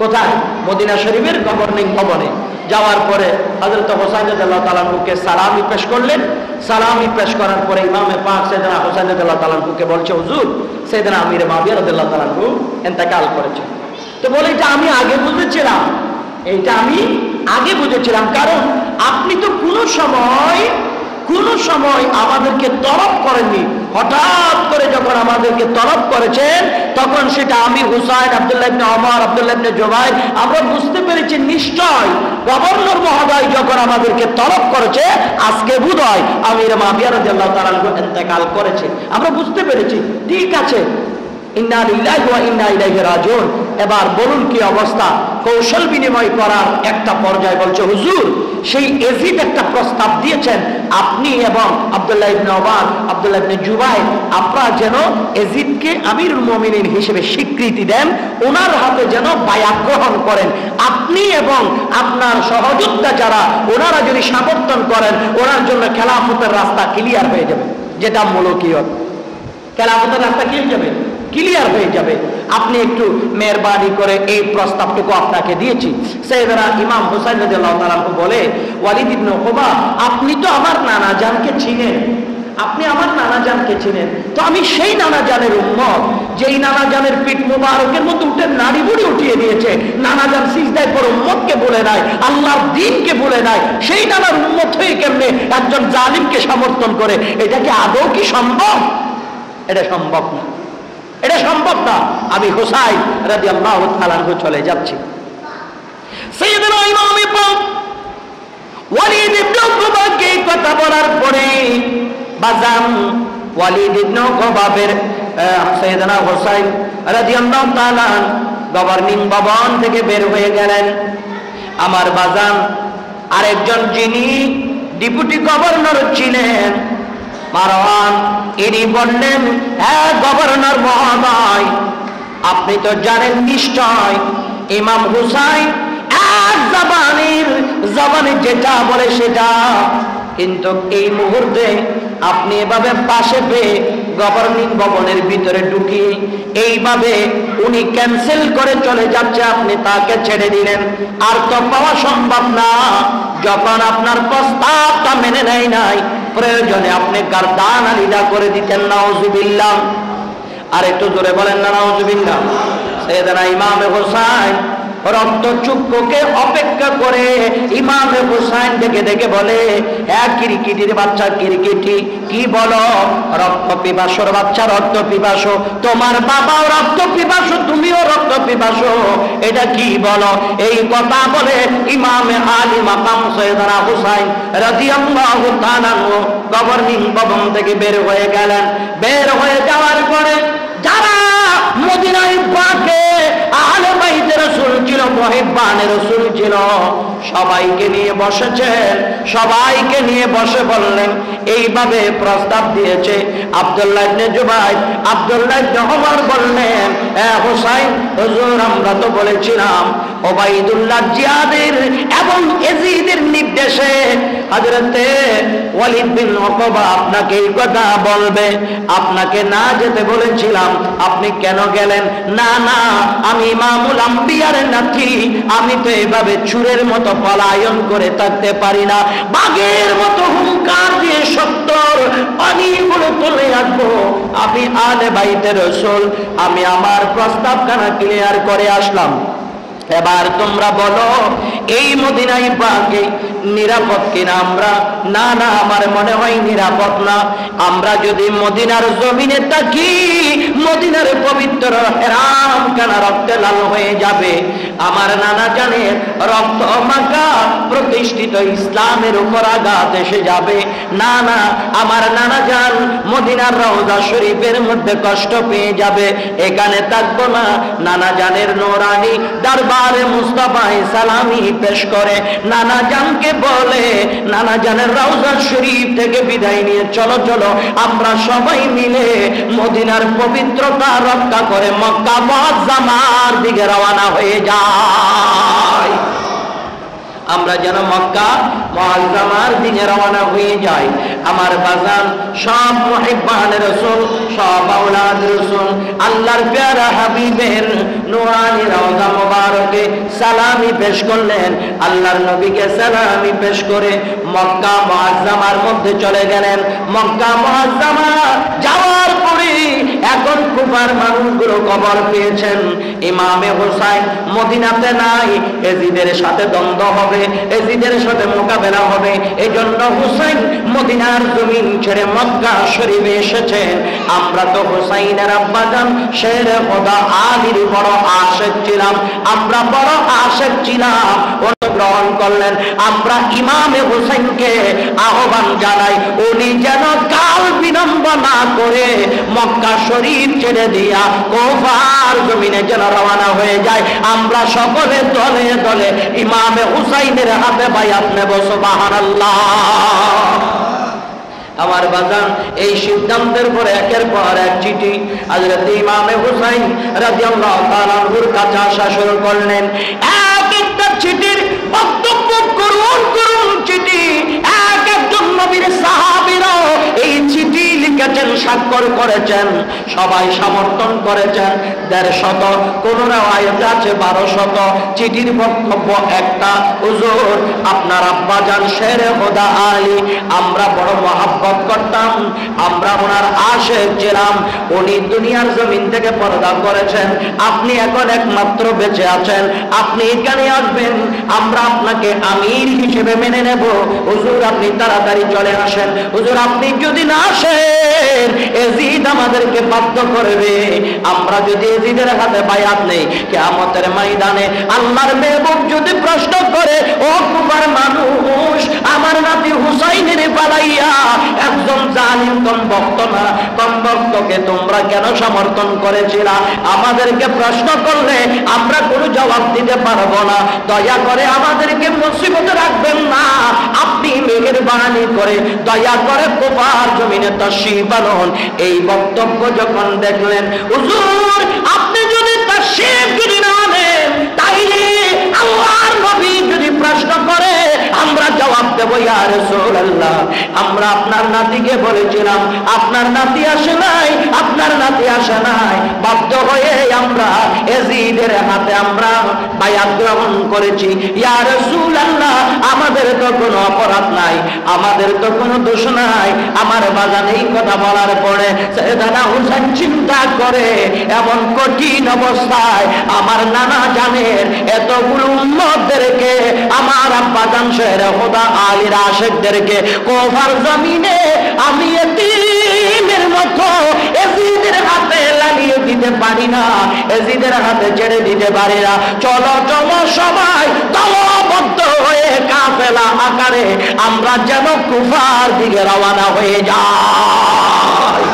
কোথায়? মদিনা শরীফের গভর্নিং ভবনে। যাওয়ার পরে হযরত হোসেন রাদিয়াল্লাহু তাআলা আনহুকে সালামি পেশ করলেন। সালামি পেশ করার পরে ইমামে পাক সাইয়েদনা হোসেন রাদিয়াল্লাহু তাআলা আনহুকে বলছে, হুজুর সাইয়েদনা আমির মুআবিয়া রাদিয়াল্লাহু তাআলা আনহু ইন্তেকাল করেছে। তো বলে, এটা আমি আগে বুঝেছিলাম, এইটা আমি আগে বুঝেছিলাম, কারণ আপনি তো কোনো সময় আমাদেরকে তলব করেননি। হঠাৎ করে যখন আমাদেরকে তলব করেছেন তখন সেটা আমি হুসাইন, আব্দুল্লাহ ইবনে ওমর, আব্দুল্লাহ ইবনে জুবাইর আমরা বুঝতে পেরেছি নিশ্চয় গভর্নর মহোদয় যখন আমাদেরকে তলব করেছে আজকে বোধহয় আমির মুআবিয়া রাদিয়াল্লাহু তাআলা আনহু ইন্তেকাল করেছে, আমরা বুঝতে পেরেছি। ঠিক আছে, ইন্না লিল্লাহি ওয়া ইন্না ইলাইহি রাজিউন। এবার বলুন কি অবস্থা? কৌশল বিনিময় করার একটা পর্যায়ে বলছে, হুজুর সেই এজিদ একটা প্রস্তাব দিয়েছেন, আপনি এবং আব্দুল্লাহ ইবনে ওমর, আব্দুল্লাহ ইবনে জুবাইর আপনারা যেন এজিদকে আমিরুল মুমিনিন হিসেবে স্বীকৃতি দেন, ওনার হাতে যেন বায়াত গ্রহণ করেন। আপনি এবং আপনার সহযোদ্ধা যারা ওনারা যদি সমর্থন করেন, ওনার জন্য খেলাফতের রাস্তা ক্লিয়ার হয়ে যাবে। যেটা মুলুকিয়ত, খেলাফতের রাস্তা কি হয়ে যাবে? ক্লিয়ার হয়ে যাবে। আপনি একটু মেহরবানি করে এই প্রস্তাবটুকু আপনাকে দিয়েছি। সাইয়েদনা ইমাম হুসাইন রাদিয়াল্লাহু তাআলা আনহু বলে, ওয়ালিদ ইবনে উকবা, আপনি তো আমার নানা জানকে চিনেন, আপনি আমার নানা জানকে চিনেন, তো আমি সেই নানা জানের উম্মত যেই নানা জানের পিঠ মুবারকের মধ্যে উঠে নাড়ি বুড়ি উঠিয়ে দিয়েছে। নানা জান সিজদায় পড়ে উম্মতকে বলে নাই, আল্লাহর দ্বীনকে বলে নাই, সেই নানার উম্মত হয়ে কেমনে একজন জালিমকে সমর্থন করে? এটা কি আদৌ কি সম্ভব? এটা সম্ভব না, এটা সম্ভব না। আমি হুসাইন রাদিয়াল্লাহু তাআলা আনহু চলে যাচ্ছি। সাইয়েদনা ইমাম পাক ওয়ালিদ ইবনে উকবাকে কথা বলার পরে বাজান ওয়ালিদ ইবনে উকবাবের সাইয়েদনা হুসাইন রাদিয়াল্লাহু তাআলা গভর্নিং ভবন থেকে বের হয়ে গেলেন। আমার বাজান আরেকজন যিনি ডেপুটি গভর্নর ছিলেন মারওয়ান, ইনি বললেন, হ্যাঁ গভর্নর মহোদয়, আপনি তো জানেন নিশ্চয় ইমাম হুসাইন এক জবানে যেটা বলে সেটা, কিন্তু এই মুহূর্তে আপনি এভাবে পাশে পেয়ে গভর্নিং ভবনের ভিতরে ঢুকি এইভাবে উনি ক্যান্সেল করে চলে যাচ্ছে, আপনি তাকে ছেড়ে দিলেন, আর তো পাওয়া সম্ভব না। যখন আপনার প্রস্তাবটা মেনে নেয় নাই, প্রয়োজনে আপনি গারদান আলিদা করে দিতেন। নাউজুবিল্লাহ। আর একটু জোরে বলেন না নাউজুবিল্লাহ। সাইয়েদনা ইমাম হুসাইন রক্তচক্ষুকে অপেক্ষা করে ইমাম হুসাইন দেখে দেখে বলে, হ্যাঁ কিরকিটির বাচ্চা কিরকিটি, কি বলো? রক্ত পিপাসুর বাচ্চা রক্ত পিপাসু, তোমার বাবাও রক্ত পিপাসু, তুমিও রক্ত পিপাসু, এটা কি বলো? এই কথা বলে ইমামে আলী মাকাম সাইয়েদনা হুসাইন রাদিয়াল্লাহু তাআলা গভর্নিং ভবন থেকে বের হয়ে গেলেন। বের হয়ে যাওয়ার পরে যারা মদিনায় পাকে আহলে বাইতে রাসূল ছিল, মুহিব্বানে রাসূল ছিল, সবাইকে নিয়ে বসেছেন। সবাইকে নিয়ে বসে বললেন, এইভাবে প্রস্তাব দিয়েছে আব্দুল্লাহ ইবনে জুবাইর। আব্দুল্লাহ ইবনে ওমর বললেন, হুসাইন হুজুর, আমরা তো বলেছিলাম ওবাইদুল্লাহ জিয়াদের এবং ইয়াজিদের নির্দেশে হযরতে ওয়ালিদ বিন উকবা আপনাকে এই কথা বলবে, আপনাকে না যেতে বলেছিলাম, আপনি কেন গেলেন? না না, আমি ইমামুল আম্বিয়ার নাতি, আমি তো এভাবে চুরের মতো পলায়ন করে থাকতে পারি না, বাঘের মতো হুঙ্কার দিয়ে সত্তর পানিগুলো তুলে রাখবো। আমি আলে বাইতে রাসূল, আমি আমার প্রস্তাবখানা ক্লিয়ার করে আসলাম, এবার তোমরা বলো এই মদিনায় পাকে নিরাপদ কিনা? আমরা না না, আমার মনে হয় নিরাপদ না। আমরা যদি মদিনার জমিনে থাকি, মদিনার পবিত্র হেরাম খানা রক্তে লাল হয়ে যাবে। আমার নানা জানে রক্ত মাখা প্রতিষ্ঠিত ইসলামের উপর আঘাত এসে যাবে। না না, আমার নানা জান মদিনার রওজা শরীফের মধ্যে কষ্ট পেয়ে যাবে, এখানে থাকবো না। নানা জানের নূরানি দরবারে মুস্তাফায়ে সালামি পেশ করে নানা জানকে বলে, নানা জানের রওজা শরীফ থেকে বিদায় নিয়ে চলো চলো আমরা সবাই মিলে মদিনার পবিত্রতা রক্ষা করে মক্কা মুআজ্জামার দিকে রওনা হয়ে যাই। আমরা যেন মক্কা মুআজ্জামার দিকে রওনা হয়ে যাই। আমার বাজান সব মুহিব্বানে রাসূল, সব আওলাদ রাসূল আল্লাহর প্যারা হাবিবের নূরানি রওজা মুবারকে সালামি পেশ করলেন। আল্লাহর নবীকে সালামি পেশ করে মক্কা মুআজ্জামার মধ্যে চলে গেলেন। মক্কা মুআজ্জামা যাওয়ার পরে এখন কুফার মানুষগুলো খবর পেয়েছেন ইমামে হুসাইন মদিনাতে নাই, এজিদের সাথে দ্বন্দ্ব হবে, এজিদের সাথে মোকাবেলা হবে। এই জন্য হুসাইন মদিনার জমিন ছেড়ে মক্কা শরীফে এসেছেন। আমরা তো হুসাইনের আব্বাজান শেরে খোদা আলীর বড় আশিক ছিলাম, আমরা বড় আশিক ছিলাম। গ্রহণ করলেন। আমরা ইমামে হুসাইনকে আহ্বান জানাই, উনি যেন কাল বিলম্ব না করে মক্কা শরীফ ছেড়ে দিয়া কুফার জমিনে যেন রওনা হয়ে যায়। আমরা সকলে দলে দলে ইমামে হুসাইনের হাতে বায়াত নেব। সুবহানাল্লাহ। আমার বাজান এই সিদ্ধান্তের পরে একের পর এক চিঠি হযরত ইমামে হুসাইন রাদিয়াল্লাহু তাআলা আনহুর কাছে আসা শুরু করলেন। এক একটা চিঠির বক্তব্য করুন করুন চিঠি। এক একজন নবীর সাহাবীরা এই চিঠি লিখেছেন, স্বাক্ষর করেছেন, সবাই সমর্থন করেছেন। 150, কোন রাওয়ায়াতে আছে 1200। চিঠির বক্তব্য একটা, হুজুর আপনার আব্বাজান শেরে খোদা আলী আমরা বড় মহব্বত করতাম, আমরা ওনার আশিক ছিলাম, উনি দুনিয়ার জমিন থেকে পর্দা করেছেন, আপনি এখন একমাত্র বেঁচে আছেন, আপনি এখানে আসবেন, আমরা আপনাকে আমির হিসেবে মেনে নেব। হুজুর আপনি তাড়াতাড়ি চলে আসেন, হুজুর আপনি যদি না আসেন বলেন এজিদ আমাদেরকে বাধ্য করবে। আমরা যদি এজিদের হাতে বায়াত নেই, কিয়ামতের ময়দানে আল্লাহর মেহবুব যদি প্রশ্ন করে, ও কুফার মানুষ, আমার নাতি হুসাইনের পালাইয়া একজন জালিম কমবক্তকে তোমরা কেন সমর্থন করেছিলা? আমাদেরকে প্রশ্ন করলে আমরা কোনো জবাব দিতে পারবো না। দয়া করে আমাদেরকে মুসিবতে রাখবেন না। আপনি মেহেরবানি করে দয়া করে কুফার জমিনে তাশরীফ আনুন। এই বক্তব্য যখন দেখলেন, হুজুর আপনি যদি তাশরীফ যদি না আনেন, তাইলে আল্লাহর নবী যদি প্রশ্ন করে আমরা জবাব দেব, ইয়া রাসূলুল্লাহ আমরা আপনার নাতিকে বলেছিলাম, আপনার নাতি আসে নাই, আপনার নাতি আসে নাই, বাধ্য হয়ে আমরা এজিদের হাতে আমরা বায়াত গ্রহণ করেছি। ইয়া রাসূলুল্লাহ আমাদের তো কোনো অপরাধ নাই, আমাদের তো কোনো দোষ নাই। আমার বাজান এই কথা বলার পরে সাইয়েদনা হুসাইন চিন্তা করে, এমন কঠিন অবস্থায় আমার নানা জানের এতগুলো উম্মতদেরকে, আমার আব্বা জান শের খোদা আলীর আশিকদেরকে কুফার জমিনে আমি এতিমের মতো এজিদের হাতে লাগিয়ে দিতে পারি না, এজিদের হাতে ছেড়ে দিতে পারি না। চলো চলো সবাই দলবদ্ধ হয়ে কাফেলা আকারে আমরা যেন কুফার দিকে রওনা হয়ে যাই,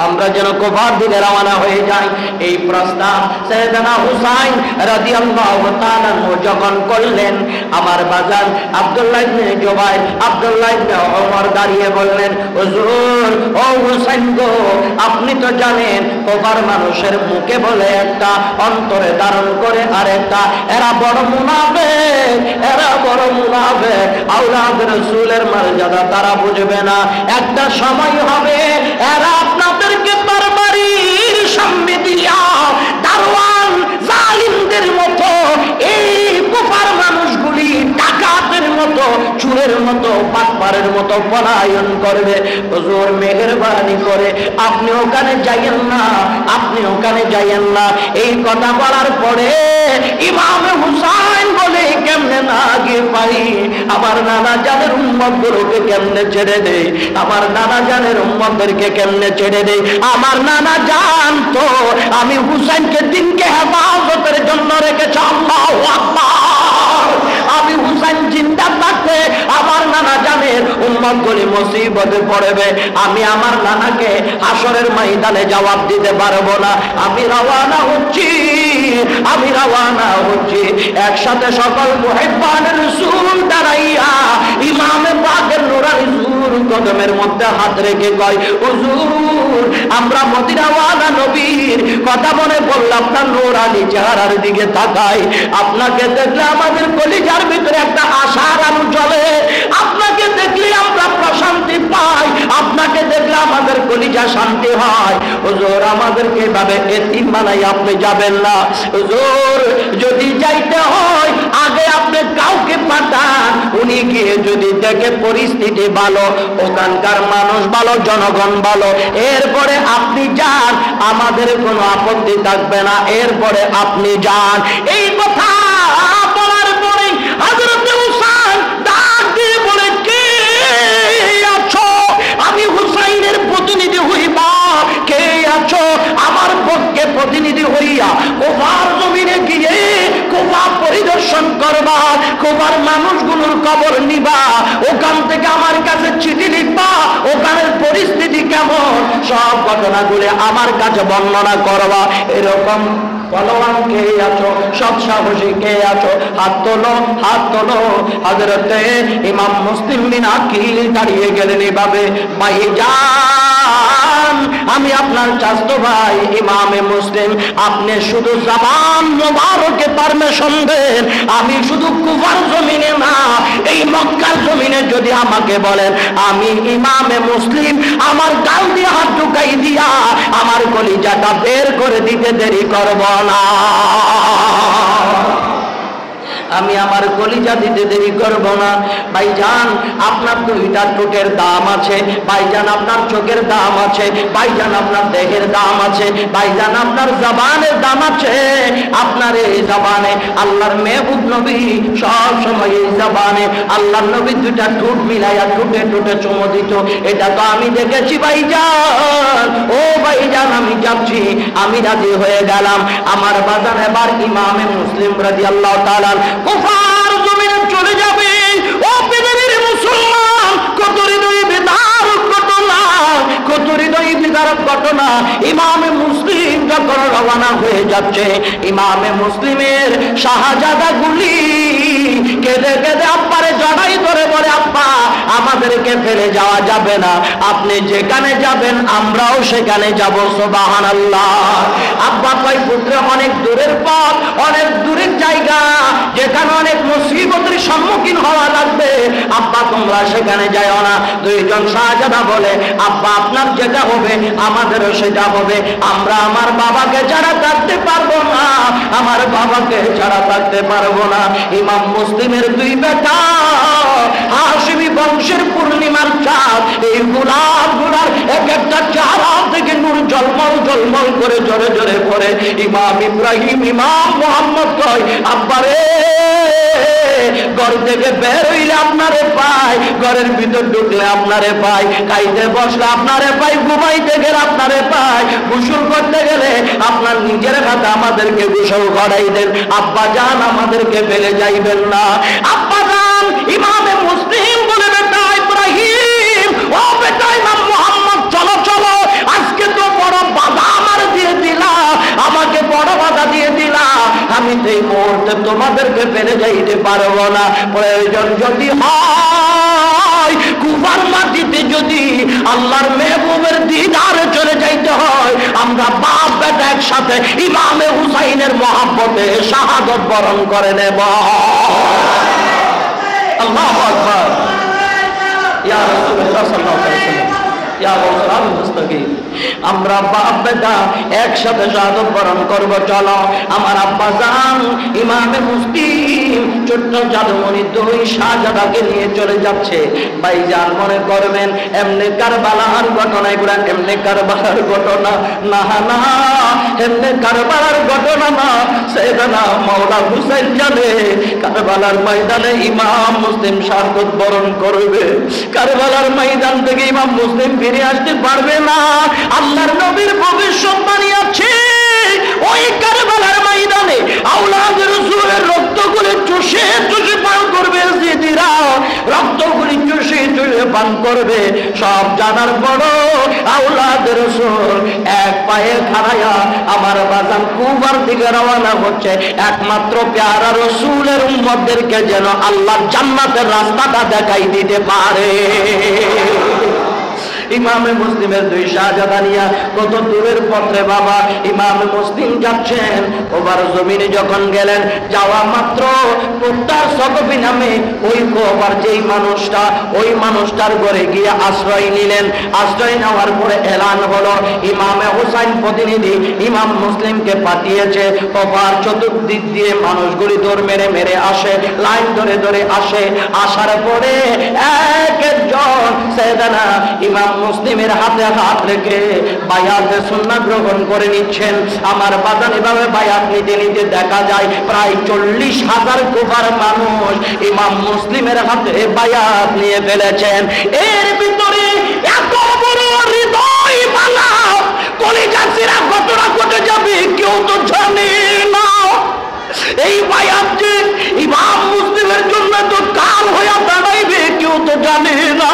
আমরা যেন কুফার দিকে রওনা হয়ে যাই। এই প্রস্তাব সাইয়েদনা হুসাইন রাদিয়াল্লাহু তাআলা যখন করলেন, আমার বাজান আব্দুল্লাহ ইবনে জুবাইর, আব্দুল্লাহ ইবনে ওমর দাঁড়িয়ে বললেন, হুজুর ও হুসাইন গো, আপনি তো জানেন কুফার মানুষের মুখে বলে একটা, অন্তরে ধারণ করে আরেকটা। এরা বড় মুনাফিক, এরা বড় মুনাফিক। আওলাদ রাসূলের মর্যাদা তারা বুঝবে না। একটা সময় হবে এরা আপনাদেরকে বারবারির সামনে দিয়া দারওয়ান জালিমদের মতো, এই কুফার মানুষগুলি ডাকাতের মতো, চুরের মতো, বাটপারের মতো পলায়ন করবে। হুজুর মেহেরবানি করে আপনি ওখানে যাইয়েন না, আপনি ওখানে যাইয়েন না। এই কথা বলার পরে ইমাম হুসাইন বলে, কেমনে না গিয়ে পারি, আমার নানা জানের উম্মতগুলোকে কেমনে ছেড়ে দেই, আমার নানা জানের উম্মতদেরকে কেমনে ছেড়ে দেই। আমার নানা জান তো আমি হুসাইনকে দিনকে হেফাজতের জন্য রেখেছি। আল্লাহু আকবার। আমি হুসাইন জিন্দা থাকতে আমার নানা জানের উম্মতগুলি মুসিবতে পড়বে, আমি আমার নানাকে হাসরের ময়দানে জবাব দিতে পারবো না। আমি রওয়ানা হচ্ছি, আমি রওয়ানা হচ্ছি। একসাথে সকল মুহিব্বানের রাসূল দাঁড়াইয়া ইমামে পাকের নুরানি হুজুর কদমের মধ্যে হাত রেখে কয়, হুজুর আমরা মদিনাওয়ালা নবীর কথা মনে পড়ল, আপনার নুরানি চেহারার দিকে তাকাই, আপনাকে দেখলে আমাদের কলিজার ভিতরে একটা আশার আলো জ্বলে, আপনাকে দেখলে আমরা প্রশান্তি পাই, আপনাকে দেখলে আমাদের কলিজা শান্তি হয়। হুজুর আমাদেরকে এভাবে এতিম বানাই আপনি যাবেন না। হুজুর যদি যাইতে হয় আগে আপনি কাউকে পাঠান, উনি গিয়ে যদি দেখে পরিস্থিতি ভালো, ওখানকার মানুষ ভালো, জনগণ ভালো, এরপরে আপনি যান, আমাদের কোনো আপত্তি থাকবে না, এরপরে আপনি যান। এই কথা বলার পরে হযরত হুসাইন ডাক দিয়ে বলে, কে আছো? আমি হুসাইনের প্রতিনিধি হইবা, কে আছো আমার পক্ষে প্রতিনিধি হইয়া কুফার জমিনে গিয়ে কুফা পরিদর্শন করবা, কুফার মানুষগুলোর খবর নিবা, ওখান থেকে আমার কাছে চিঠি লিখবা, ওখানের পরিস্থিতি কেমন সব ঘটনাগুলো আমার কাছে বর্ণনা করবা। এরকম বলবান কে আছো, সৎ সাহসী কে আছো? হাত তোলো, হাত তোলো। হযরতে ইমাম মুসলিম বিন আকিল দাঁড়িয়ে গেলেন এভাবে, ভাইজান আমি আপনার চাচতো ভাই ইমামে মুসলিম, আপনি শুধু জবান মোবারকে পারমিশন দেন, আমি শুধু কুফার জমিনে না এই মক্কার জমিনে যদি আমাকে বলেন আমি ইমামে মুসলিম, আমার গাল দিয়ে হাত ঢুকাই দিয়া আমার কলিজাটা বের করে দিতে দেরি করব না। আমি আমার কলিজা দিতে দেরি করব না। ভাইজান আপনার দুইটা ঠোঁটের দাম আছে, ভাইজান আপনার চোখের দাম আছে, ভাইজান আপনার দেহের দাম আছে, ভাইজান আপনার জবানের দাম আছে। আপনার এই জবানে আল্লাহর মেহবুব নবী সব সময় এই জবানে আল্লাহর নবী দুইটা ঠোঁট মিলাইয়া ঠোঁটে ঠোঁটে চুমু দিত। এটা তো আমি দেখেছি ভাইজান। ও ভাইজান আমি যাচ্ছি, আমি রাজি হয়ে গেলাম। আমার বাজার এবার ইমামে মুসলিম রাদিয়াল্লাহু তাআলা কুফার জমিনে চলে যাবে। ও পৃথিবীর মুসলমান, কত হৃদয় বিদারক ঘটনা, কত হৃদয় বিদারক ঘটনা। ইমামে মুসলিম যখন রওনা হয়ে যাচ্ছে, ইমামে মুসলিমের শাহজাদা গুলি কেঁদে কেঁদে আব্বারে জড়াই ধরে বলে, আব্বা আমাদেরকে ফেলে যাওয়া যাবে না, আপনি যেখানে যাবেন আমরাও সেখানে যাব। সুবহানাল্লাহ। আব্বা কয়, পুত্র অনেক দূরের পথ, অনেক দূরের জায়গা, যেখানে অনেক মুসিবতের সম্মুখীন হওয়া লাগবে, আব্বা তোমরা সেখানে যাও না। দুইজন শাহজাদা বলে, আব্বা আপনার যেটা হবে আমাদেরও সেটা হবে, আমরা আমার বাবাকে ছাড়া থাকতে পারবো না, আমার বাবাকে ছাড়া থাকতে পারবো না। ইমাম মুসলিমের দুই বেটা, হাশিমি বংশের পূর্ণিমার চাঁদ, এই গোলাপ গোলার এক একটা চেহারা থেকে নূর ঝলমল ঝলমল করে জোরে জোরে পড়ে। ইমাম ইব্রাহিম, ইমাম মোহাম্মদ কয়, আব্বা রে ঘর থেকে বের হইলে আপনারে পাই, ঘরের ভিতর ঢুকলে আপনারে পাই, খাইতে বসলে আপনারে পাই, ঘুমাইতে গেলে আপনারে পাই, গোসল করতে গেলে আপনার নিজের হাতে আমাদেরকে গোসল করাই দেন। আব্বা জান আমাদেরকে ফেলে যাইবেন না। আব্বা জান ইমামে মুসলিম বলে, বেটা ইব্রাহিম, ও বেটা ইমাম মোহাম্মদ, চলো চলো, আজকে তো বড় বাধা আমার দিয়ে দিলা, আমাকে বড় বাধা দিয়ে দিলা, আমি তো এই মুহূর্তে তোমাদেরকে ফেলে যাইতে পারবো না। প্রয়োজন যদি হয়, কুফার মাটিতে যদি আল্লাহর মেহবুবের দিদারে চলে যাইতে হয়, আমরা বাপ বেটা একসাথে ইমামে হুসাইনের মহব্বতে শাহাদত বরণ করে নেব। আল্লাহু আকবার। ইয়া রাসূলুল্লাহ সাল্লাল্লাহু আলাইহি ওয়াসাল্লাম, ইয়া রাসূলুল্লাহ মুস্তাকিম, আমরা বাপ বেটা একসাথে শাহাদত বরণ করব। চলো। আমার আব্বা জান ইমামে মুসলিম ছোট্ট জাদুমণি দুই শাহজাদাকে নিয়ে চলে যাচ্ছে। ভাইজান মনে করবেন এমনি কারবালার ঘটনা, এগুলা এমনি কারবালার ঘটনা না, না এমনি কারবালার ঘটনা না। সাইয়েদনা মাওলা হুসাইন জানে কারবালার ময়দানে ইমাম মুসলিম শাহাদত বরণ করবে। কারবালার ময়দান থেকে ইমাম মুসলিম ফিরে আসতে পারবে না। আল্লাহর নবীর ভবিষ্যৎবাণী আছে, ওই কারবালার ময়দানে আওলাদ রাসূলের রক্তগুলো চুষে চুষে পান করবে, জিদিরা রক্তগুলি চুষে চুষে পান করবে। সব জানার পরও আওলাদ রাসূল এক পায়ে খাড়ায়া আমার বাজান কুফার দিকে রওনা হচ্ছে, একমাত্র প্যারা রাসূলের উম্মতদেরকে যেন আল্লাহর জান্নাতের রাস্তাটা দেখাই দিতে পারে। ইমামে মুসলিমের দুই শাহজাদা নিয়া কত দূরের পথে বাবা ইমামে মুসলিম যাচ্ছেন। ওবার জমিনে যখন গেলেন, যাওয়া মাত্র মুক্তার সকবি নামে ওই কোবার যেই মানুষটা, ওই মানুষটার ঘরে গিয়ে আশ্রয় নিলেন। আশ্রয় নেওয়ার পরে এলান হলো, ইমামে হুসাইন প্রতিনিধি ইমাম মুসলিমকে পাঠিয়েছে। কোবার চতুর্দিক দিয়ে মানুষগুলি দৌড় মেরে মেরে আসে, লাইন ধরে ধরে আসে। আসার পরে এক একজন সাইয়েদনা ইমাম মুসলিমের হাতে হাত রেখে বায়াতে সুন্নাত গ্রহণ করে নিচ্ছেন। আমার বাজান এভাবে বায়াত নিতে নিতে দেখা যায় প্রায় 40,000 কুফার মানুষ ইমাম মুসলিমের হাতে বায়াত নিয়ে ফেলেছেন। এর ভিতরে এত বড় হৃদয় ভাঙা কলিজা ছিঁড়া ঘটনা ঘটে যাবে কেউ তো জানে না। এই বায়াত যে ইমাম মুসলিমের জন্য তো কাল হয়ে দাঁড়াইবে কেউ তো জানে না।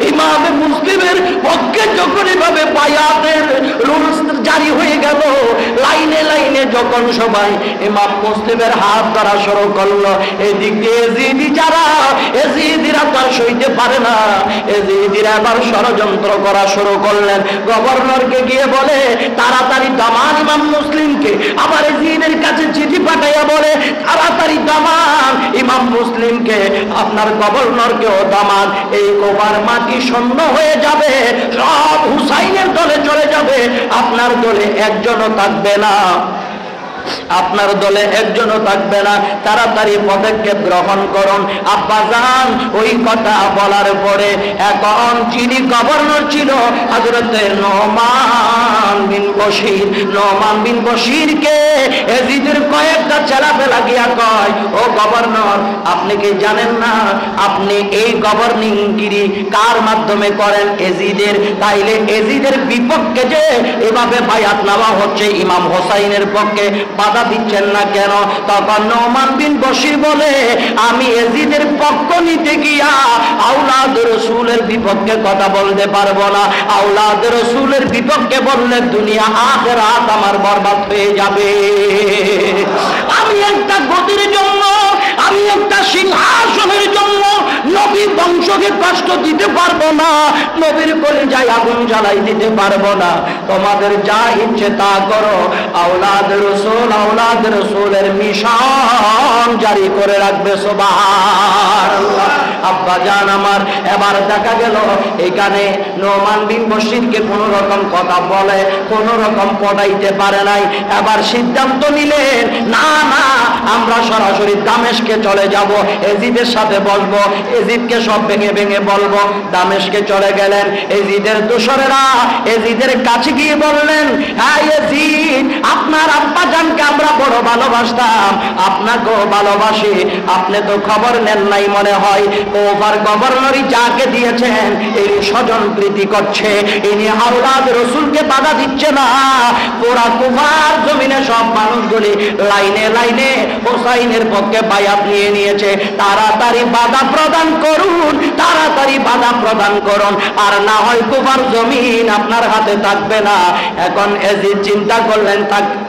ইমামে মুসলিমের পক্ষে যখন এভাবে বায়াতের রুলস জারি হয়ে গেল, লাইনে লাইনে যখন সবাই ইমাম মুসলিমের হাত ধরা শুরু করলো, এদিক দিয়ে এজিদি যারা, এজিদিরা তো আর সইতে পারে না, এজিদিরা আবার ষড়যন্ত্র করা শুরু করলেন। গভর্নরকে গিয়ে বলে তাড়াতাড়ি দামান ইমাম মুসলিমকে, আবার এজিদের কাছে চিঠি পাঠাইয়া বলে তাড়াতাড়ি দামান ইমাম মুসলিমকে, আপনার গভর্নরকেও দামান। এই কোবার মাটি শূন্য হয়ে যাবে, সব হুসাইনের দলে চলে যাবে, আপনার দলে একজনও থাকবে না। আপনার দলে একজনও থাকবে না, তাড়াতাড়ি পদক্ষেপ গ্রহণ করুন। আব্বাজান ওই কথা বলার পরে এখন যিনি গভর্নর ছিল হযরত নোমান বিন বশির, নোমান বিন বশিরকে এজিদের কয়েকটা ছেলেপেলা গিয়া কয়, ও গভর্নর আপনি কি জানেন না আপনি এই গভর্নিংগিরি কার মাধ্যমে করেন? এজিদের। তাইলে এজিদের বিপক্ষে যে এভাবে বায়াত নেওয়া হচ্ছে ইমাম হোসাইনের পক্ষে, বাধা দিচ্ছেন না কেন? তখন নোমান বিন বশির বলে, আমি এজিদের পক্ষ নিতে গিয়া আওলাদ রাসূলের বিপক্ষে কথা বলতে পারবো না। আওলাদ রাসূলের বিপক্ষে বললে দুনিয়া আখিরাত আমার বরবাদ হয়ে যাবে। আমি একটা গদির জন্য, আমি একটা সিংহাসনের জন্য নবীর বংশকে কষ্ট দিতে পারবো না, নবীর কলিজায় আগুন জ্বালাই দিতে পারবো না। তোমাদের যা ইচ্ছে তা করো, আওলাদ রাসূলের মিশন জারি করে রাখবে। সুবহানাল্লাহ। আব্বা জান আমার, এবার দেখা গেল এখানে নোমান বিন বশিরকে কোনো রকম কথা বলে কোনো রকম পড়াইতে পারে নাই। এবার সিদ্ধান্ত নিলেন, না না আমরা সরাসরি দামেস্কে চলে যাব, এজিদের সাথে বলবো, এজিদকে সব ভেঙে ভেঙে বলবো। দামেস্কে চলে গেলেন। এজিদের দোসরেরা এজিদের কাছে গিয়ে বললেন, হ্যাঁ এজিদ, আপনার আব্বা জানকে আমরা বড় ভালোবাসতাম, আপনাকেও ভালোবাসি, আপনি তো খবর নেন নাই মনে হয়। ওভার গভর্নরই যাকে দিয়েছেন এই স্বজন প্রীতি করছে, ইনি আওলাদ রাসূলকে বাধা দিচ্ছে না। পুরা কুফার জমিনে সব মানুষগুলি লাইনে লাইনে হোসাইনের পক্ষে বায়াত নিয়ে নিয়েছে। তাড়াতাড়ি বাধা প্রদান করুন, তাড়াতাড়ি বাধা প্রদান করুন, আর না হয় কুফার জমিন আপনার হাতে থাকবে না। এখন এজিদ চিন্তা করলেন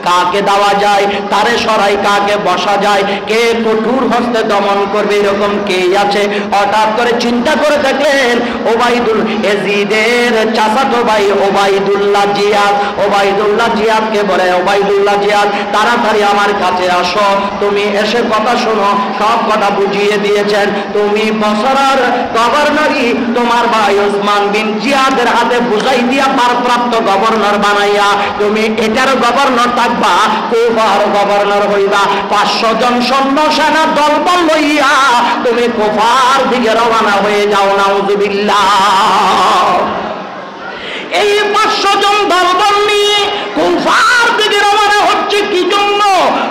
কাকে দেওয়া যায়, তারে সরাই কাকে বসা যায়, কে কঠোর হস্তে দমন করবে এরকম কে আছে। হঠাৎ করে চিন্তা করে দেখলেন ওবাইদুল এজিদের চাচাতো ভাই ওবাইদুল্লাহ জিয়াদ। ওবাইদুল্লাহ জিয়াদকে বলে, ওবাইদুল্লাহ জিয়াদ তাড়াতাড়ি আমার কাছে আসো, তুমি এসে কথা শোনো। সব কথা বুঝিয়ে দিয়েছেন, তুমি বসরার গভর্নরই তোমার ভাই ওসমান বিন জিয়াদের হাতে বুঝাই দিয়া ভারপ্রাপ্ত গভর্নর বানাইয়া তুমি এটার গভর্নর থাকবা, কুফার গভর্নর হইবা। 500 জন সৈন্য সেনা দলবল লইয়া তুমি কুফার দিকে রওনা হয়ে যাও। নাউযুবিল্লাহ। এই 500 জন দলবল নিয়ে কুফার দিকে রওনা হচ্ছে কি জন্য?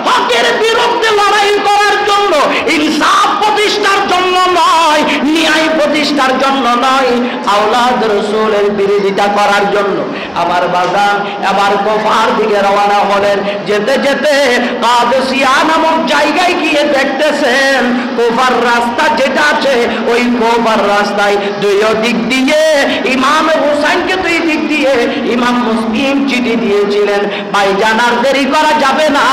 হকের বিরুদ্ধে লড়াই করার জন্য, ইনসাফ প্রতিষ্ঠার জন্য নয়, ন্যায় প্রতিষ্ঠার জন্য নয়, আওলাদ রাসূলের বিরোধিতা করার জন্য। আমার বাজান এবার কুফার দিকে রওনা হলেন। যেতে যেতে কাদেসিয়া নামক জায়গায় গিয়ে দেখতেছেন কুফার রাস্তা যেটা আছে, ওই কুফার রাস্তায় দুই দিক দিয়ে ইমাম হুসাইনকে, দুই দিক দিয়ে ইমাম মুসলিম চিঠি দিয়েছিলেন, ভাইজান আর দেরি করা যাবে না,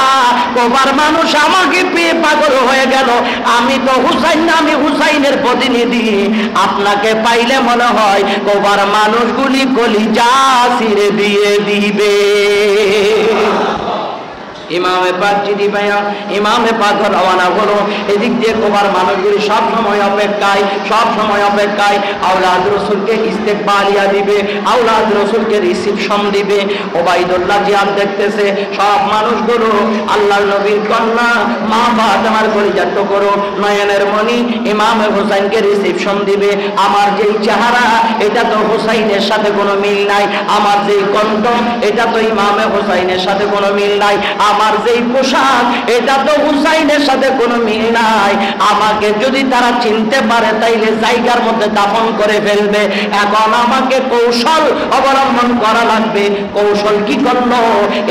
কুফার মানুষ আমাকে পেয়ে পাগল হয়ে গেল, আমি তো হুসাইন না, আমি হুসাইনের প্রতিনিধি, আপনাকে পাইলে মনে হয় কুফার মানুষগুলি কলিজা ছিঁড়ে দিয়ে দিবে। ইমামে পাক চিঠি পাইয়া ইমামে পাক রওনা হলো। এদিক দিয়ে কুফার মানুষগুলি সব সময় অপেক্ষায় আওলাদ রাসূলকে ইস্তেকবালিয়া দিবে, আওলাদ রাসূলকে রিসিপশন দিবে। ওবাইদুল্লাহ জিয়াদ দেখতেছে সব মানুষগুলো আল্লাহর নবীর কন্যা মা ফাতেমার কলিজার টুকরো নয়নের মণি ইমামে হোসাইনকে রিসিপশন দিবে। আমার যেই চেহারা এটা তো হোসাইনের সাথে কোনো মিল নাই, আমার যেই কণ্ঠ এটা তো ইমামে হোসাইনের সাথে কোনো মিল নাই, আমার যেই পোশাক এটা তো হুসাইনের সাথে কোনো মিল নাই। আমাকে যদি তারা চিনতে পারে তাইলে জায়গার মধ্যে দাফন করে ফেলবে। এখন আমাকে কৌশল অবলম্বন করা লাগবে। কৌশল কি করলো?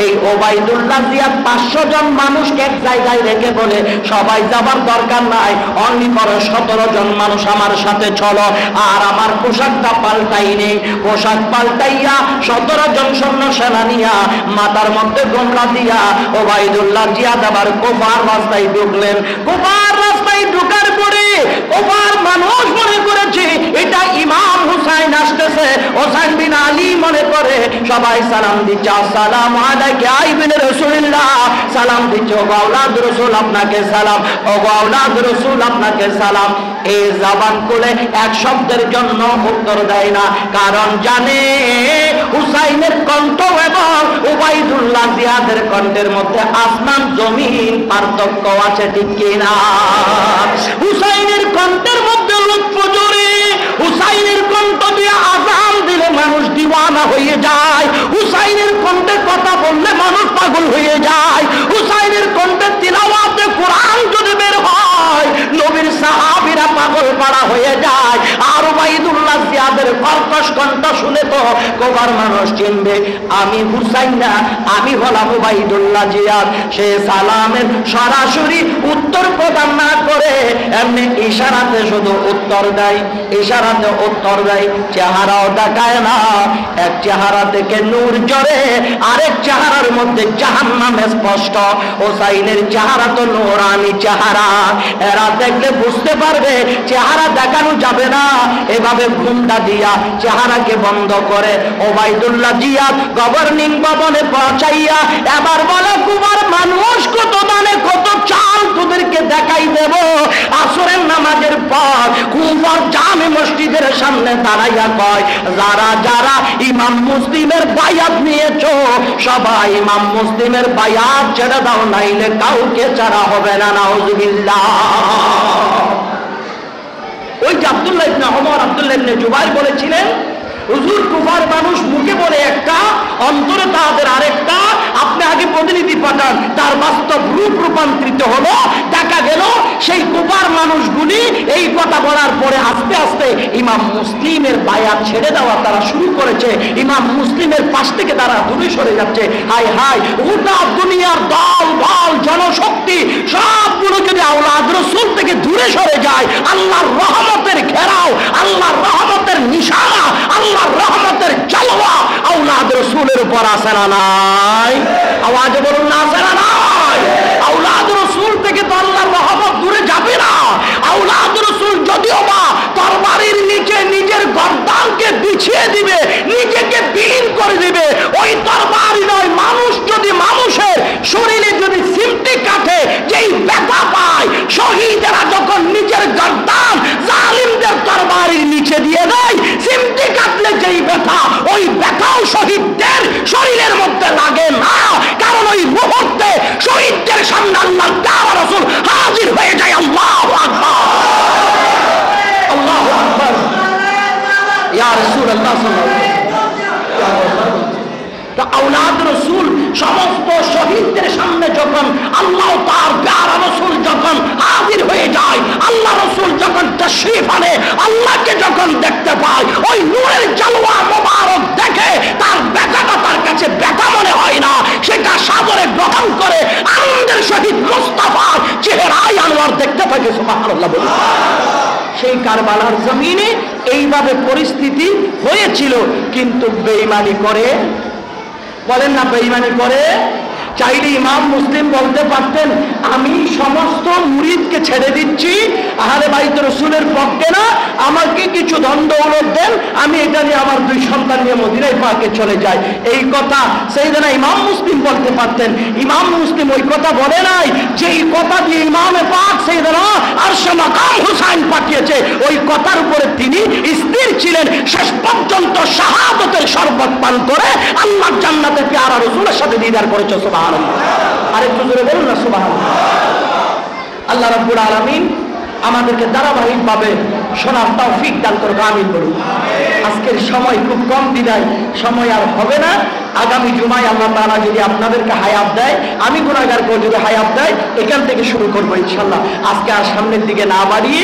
এই ওবাইদুল্লাহ জিয়াদ 500 জন মানুষকে এক জায়গায় রেখে বলে, সবাই যাবার দরকার নাই, অনলি করো 17 জন মানুষ আমার সাথে চলো। আর আমার পোশাকটা পাল্টাই নেই, পোশাক পাল্টাইয়া 17 জন সৈন্য সেনা নিয়া মাথার মধ্যে গোমরা দিয়া ওবাইদুল্লাহ জিয়াদ আবার কুফার রাস্তায় ঢুকলেন। কুফার রাস্তায় ঢোকার পরে কুফার মানুষ মনে করেছে এটা ইমাম হুসাইন আসতেছে, হোসেন বিন আলী মনে করে সবাই সালাম দিচ্ছে, আসসালামু আলাইকা ইবনে রাসূলুল্লাহ, সালাম দিচ্ছে, ও আওলাদ রাসূল আপনাকে সালাম, ও আওলাদ রাসূল আপনাকে সালাম। এই জবান খুলে এক শব্দের জন্য উত্তর দেয় না, কারণ জানে হুসাইনের কণ্ঠ এবং ওবাইদুল্লাহ উবাইদুল্লাহ জিয়াদের কণ্ঠের মধ্যে আসমান জমিন পার্থক্য আছে, ঠিক কিনা? হুসাইনের কণ্ঠের মধ্যে লুৎফ জোরে, হুসাইনের কণ্ঠ দিয়ে আযান দিলে মানুষ দিওয়ানা হয়ে যায়, হুসাইনের কণ্ঠে কথা বললে মানুষ পাগল হয়ে যায়, হুসাইনের কণ্ঠে তিলাওয়াতে কোরআন যদি বের হয় নবীর সাহাবীরা পাগল পাড়া হয়ে যায়। আর উবাইদুল্লাহ জিয়াদের কর্কশ কণ্ঠ শুনে তো কবার মানুষ চিনবে আমি হুসাইন না, আমি হলাম উবাইদুল্লাহ জিয়াদ। সে সালামের সরাসরি উত্তর প্রদান না করে এমনি ইশারাতে শুধু উত্তর দেয়, ইশারাতে উত্তর দেয়, চেহারাও দেখায় না। এক চেহারা থেকে নূর জ্বরে, আরেক চেহারার মধ্যে জাহান্নামে স্পষ্ট। হুসাইনের চেহারা তো নূরানি চেহারা, এরা দেখলে বুঝতে পারবে চেহারা দেখানো যাবে না, এভাবে ঘুমটা দিয়া চেহারাকে বন্ধ করে ওবাইদুল্লাহ জিয়াদ গভর্নিং ভবনে পৌঁছাইয়া এবার বলে কুমার মানুষ কত দানে কত চাল তোদেরকে দেখাই দেব। আসরের নামাজের পর কুমার জামে মসজিদের সামনে দাঁড়াইয়া কয়, যারা যারা ইমাম মুসলিমের বায়াত নিয়েছো সবাই ইমাম মুসলিমের বায়াত ছেড়ে দাও, নাইলে কাউকে ছাড়া হবে না। নাউজুবিল্লাহ। ওই যে আব্দুল্লাহ ইবনে ওমর, আব্দুল্লাহ ইবনে জুবাইর বলেছিলেন, হুজুর কুফার মানুষ মুখে বলে একটা, অন্তরে তাদের আরেকটা, আপনি আগে প্রতিনিধি পাঠান, তার বাস্তব রূপ রূপান্তরিত হলো। দেখা গেল সেই কুফার মানুষগুলি এই কথা বলার পরে আস্তে আস্তে ইমাম মুসলিমের বায়াত ছেড়ে দেওয়া তারা শুরু করেছে, ইমাম মুসলিমের পাশ থেকে তারা দূরে সরে যাচ্ছে। হায় হায়, গোটা দুনিয়ার দল বল জনশক্তি সবগুলো যদি আওলাদ রাসূল থেকে দূরে সরে যায়, আল্লাহর রহমতের ঘেরাও, আল্লাহর রহমতের নিশানা, আল্লাহর রহমতের জালওয়া আওলাদ রাসূলের উপর আছে না নাই? আওয়াজে বলুন না, আছে না নাই? আওলাদ রাসূল থেকে তো আল্লাহর রহমত দূরে যাবে না। আওলাদ রাসূল যদিও বা তরবারির নিচে নিজের গর্দানকে বিছিয়ে দিবে, নিজেকে বিলীন করে দিবে, ওই তরবারি নয়, মানুষ যদি মানুষের শরীরে যদি সিমটি কাটে যেই ব্যথা পায়, শহীদেরা যখন নিজের গর্দান জালিমদের তরবারির নিচে দিয়ে দেয়, সিমটি কাটলে যেই ব্যথা, ওই ব্যথাও শহীদদের শরীরের মধ্যে লাগে না, কারণ ওই মুহূর্তে শহীদদের সামনে আল্লাহর প্যারা রাসূল হাজির হয়ে যায়। আল্লাহু আকবার, আল্লাহু আকবার, ইয়া রাসূলুল্লাহ সাল্লাল্লাহু আলাইহি ওয়াসাল্লাম। তো আওলাদ রাসূল সমস্ত শহীদদের সামনে যখন আল্লাহ তার প্যারা রাসূল যখন হাজির হয়ে যায়, আল্লাহ রাসূল যখন তাশরীফ আনে, আল্লাহকে যখন দেখতে পায়, ওই নূরের জালওয়া মোবারক দেখে তার ব্যথাটা তার কাছে ব্যথা মনে হয় না, সেটা সাদরে গ্রহণ করে আনন্দের সহিত মুস্তাফার চেহারায় আনোয়ার দেখতে থাকে। সুবহানাল্লাহ বলুন। সেই কারবালার জমিনে এইভাবে পরিস্থিতি হয়েছিল, কিন্তু বেঈমানি করে, বলেন না বেঈমানি করে। চাইলে ইমাম মুসলিম বলতে পারতেন, আমি সমস্ত মুরিদকে ছেড়ে দিচ্ছি, আহলে বাইত রাসূলের পক্ষে না, আমাকে কিছু ধন দৌলত দেন, আমি এটা নিয়ে আমার 2 সন্তান নিয়ে মদিনায় পাকে চলে যাই। এই কথা সাইয়েদনা ইমাম মুসলিম বলতে পারতেন। ইমাম মুসলিম ওই কথা বলে নাই, যে এই কথা দিয়ে ইমামে পাক সাইয়েদনা আরশে মাকাম হুসাইন পাঠিয়েছে, ওই কথার উপরে তিনি স্থির ছিলেন। শেষ পর্যন্ত শাহাদাতের শরবত পান করে আল্লাহর জান্নাতে প্যারা রাসূলের সাথে দিদার করেছে। সুবহানাল্লাহ। আরেকটু জোরে বলুন না সুবহানাল্লাহ। আল্লাহ রাব্বুল আলামিন আমাদেরকে ধারাবাহিকভাবে শোনার তৌফিক দান করুন, আমিন বলুন। আজকের সময় খুব কম, বিদায় সময় আর হবে না। আগামী জুমায় আল্লাহ তাআলা যদি আপনাদেরকে হায়াত দেয়, আমি গুনাহগার করে যদি হায়াত দেয়, এখান থেকে শুরু করবো ইনশাআল্লাহ। আজকে আর সামনের দিকে না বাড়িয়ে